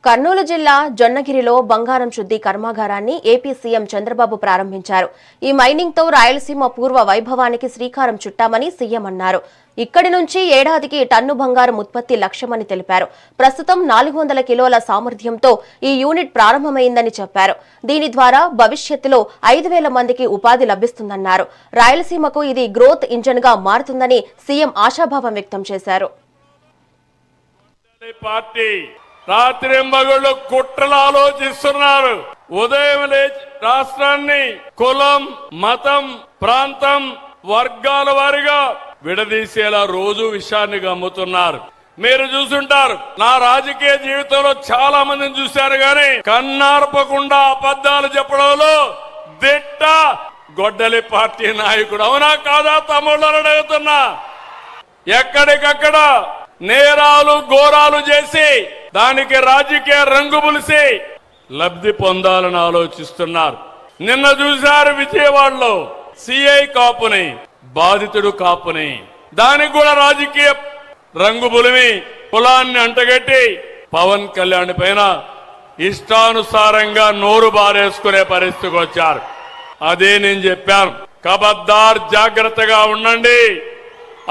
కర్నూలు జిల్లా జొన్నగిరిలో బంగారం శుద్ధి కర్మాగారాన్ని ఏపీ సీఎం చంద్రబాబు ప్రారంభించారు. ఈ మైనింగ్ తో రాయలసీమ పూర్వ వైభవానికి శ్రీకారం చుట్టామని సీఎం అన్నారు. ఇక్కడి నుంచి ఏడాదికి టన్ను బంగారం ఉత్పత్తి లక్ష్యమని తెలిపారు. ప్రస్తుతం 400 కిలోల సామర్థ్యంతో ఈ యూనిట్ ప్రారంభమైందని చెప్పారు. దీని ద్వారా భవిష్యత్తులో 5,000 మందికి ఉపాధి లభిస్తుందన్నారు. రాయలసీమకు ఇది గ్రోత్ ఇంజన్ గా మారుతుందని సీఎం ఆశాభావం వ్యక్తం చేశారు. రాత్రింబగళ్ళు కుట్రలు ఆలోచిస్తున్నారు. ఉదయం లేచి రాష్ట్రాన్ని కులం, మతం, ప్రాంతం, వర్గాల వారిగా విడదీసేలా రోజు విషయాన్ని గమ్ముతున్నారు. మీరు చూసుంటారు, నా రాజకీయ జీవితంలో చాలా మందిని చూశారు గాని కన్నార్పకుండా అబద్ధాలు చెప్పడంలో దిట్ట గొడ్డలి పార్టీ నాయకుడు. అవునా కాదా తమ్ముళ్ళని అడుగుతున్నా. ఎక్కడికక్కడ నేరాలు ఘోరాలు చేసి దానికి రాజకీయ రంగు పులిసి లబ్ధి పొందాలని ఆలోచిస్తున్నారు. నిన్న చూశారు విజయవాడలో సిఐ కాపుని, బాధితుడు కాపుని, దానికి కూడా రాజకీయ రంగు పులిమి కులాన్ని అంటగట్టి పవన్ కళ్యాణ్ పైన ఇష్టానుసారంగా నోరు బారేసుకునే పరిస్థితికి వచ్చారు. అదే నేను చెప్పాను, ఖబర్దార్ జాగ్రత్తగా ఉండండి.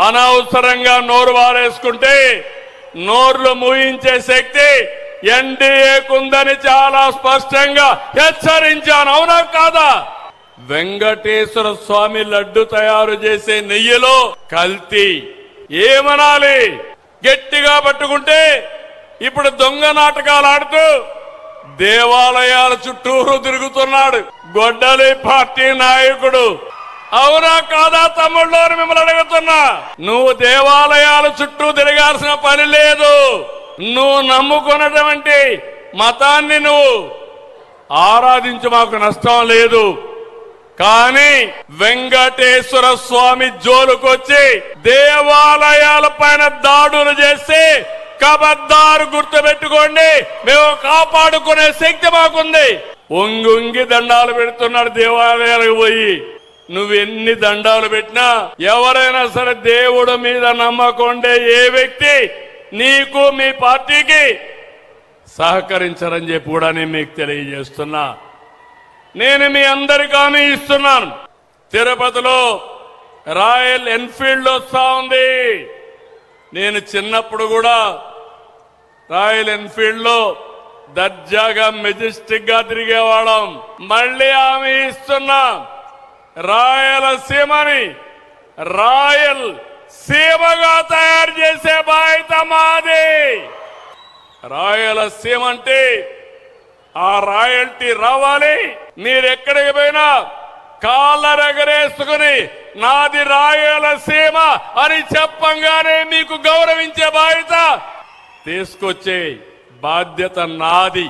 అనవసరంగా నోరు బారేసుకుంటే నోర్లు మూయించే శక్తి ఎన్డీఏకుందని చాలా స్పష్టంగా హెచ్చరించాను. అవునా కాదా? వెంకటేశ్వర స్వామి లడ్డు తయారు చేసే నెయ్యిలో కల్తీ ఏమనాలి? గట్టిగా పట్టుకుంటే ఇప్పుడు దొంగ నాటకాలు ఆడుతూ దేవాలయాల చుట్టూరు తిరుగుతున్నాడు గొడ్డలి పార్టీ నాయకుడు. అవునా కాదా తమ్ముళ్ళు అని మిమ్మల్ని అడుగుతున్నా. నువ్వు దేవాలయాల చుట్టూ తిరగాల్సిన పని లేదు. నువ్వు నమ్ముకున్నటువంటి మతాన్ని నువ్వు ఆరాధించు, మాకు నష్టం లేదు. కానీ వెంకటేశ్వర స్వామి జోలుకొచ్చి దేవాలయాల పైన దాడులు చేసి ఖబర్దారు గుర్తుపెట్టుకోండి, మేము కాపాడుకునే శక్తి మాకుంది. ఒంగి దండాలు పెడుతున్నాడు దేవాలయాలకు పోయి. నువ్వెన్ని దండాలు పెట్టినా ఎవరైనా సరే దేవుడు మీద నమ్మకుండే ఏ వ్యక్తి నీకు మీ పార్టీకి సహకరించరని చెప్పి కూడా నేను మీకు తెలియజేస్తున్నా. నేను మీ అందరికీ హామీ ఇస్తున్నాను, తిరుపతిలో రాయల్ ఎన్ఫీల్డ్ వస్తా ఉంది. నేను చిన్నప్పుడు కూడా రాయల్ ఎన్ఫీల్డ్ లో దర్జాగా మెజెస్టిక్ గా తిరిగేవాళ్ళం. మళ్ళీ హామీ ఇస్తున్నా, రాయలసీమని రాయల్ సీమగా తయారు చేసే బాధ్యత మాది. రాయలసీమ అంటే ఆ రాయల్టీ రావాలి. మీరెక్కడికి పోయినా కాళ్ళ ఎగరేసుకుని నాది రాయలసీమ అని చెప్పంగానే మీకు గౌరవించే బాధ్యత తీసుకొచ్చే బాధ్యత నాది.